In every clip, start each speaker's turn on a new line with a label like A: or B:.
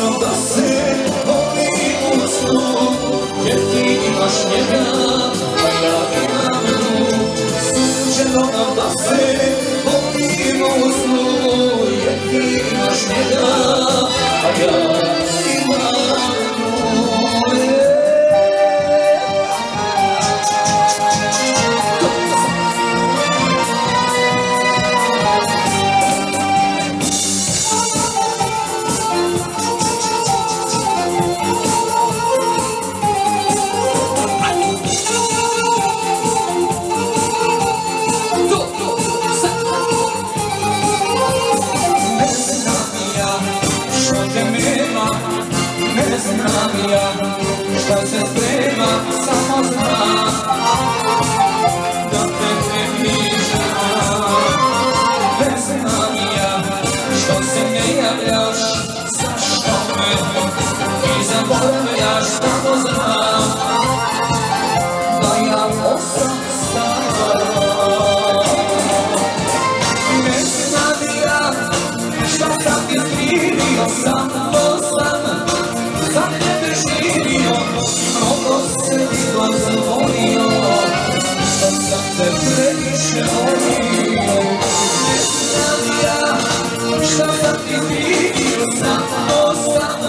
A: ono da se volim u snu, jer ti imaš njega, a ja imam nju. Suđeno nam da se volim u snu, jer ti imaš njega, a ja imam nju. Ne znam ja šta se sprema, samo znam da te ne viđam. Ne znam ja što se ne javljaš, zašto me i zaboravljaš, samo znam da ja osam stara. Ne znam ja šta sam ti skrivio, samo znam za tebe živio, mnogo se ti dozvolio, da sam te previše volio. Ne znam ja šta sam ti vidio, samo sam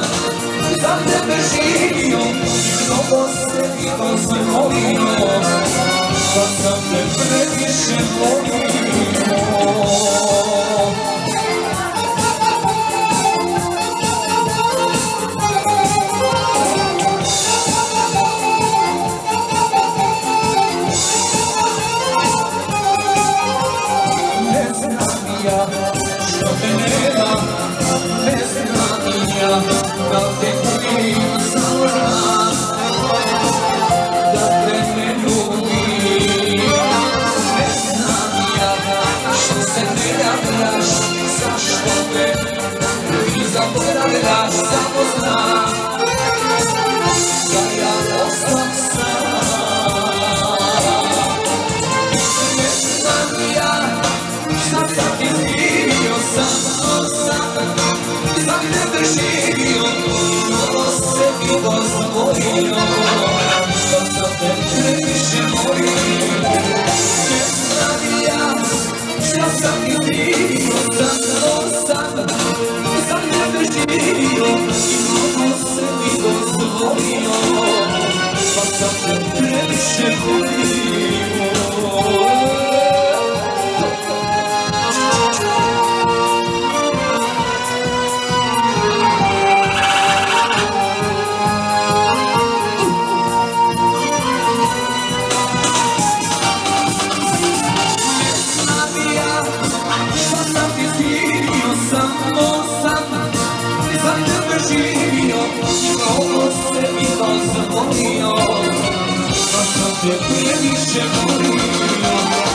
A: za tebe živio, mnogo se ti dozvolio, da sam te previše volio. Što te nema, ne znam ja, da te ljubim, samo znam da te ne ljubim. Ne znam ja, što se ne javljaš, zašto te i zaboravljaš, samo znam da ja osam sam. Ne znam ja šta sam ti skrivio, samo sam za tebe živio, mnogo se ti dozvolio, da sam te previše volio. Ne znam ja šta sam ti skrivio, samo sam za tebe živio, mnogo se ti dozvolio, da sam te previše volio. Živio, mnogo se mi dozvolio, da sam te previše volio.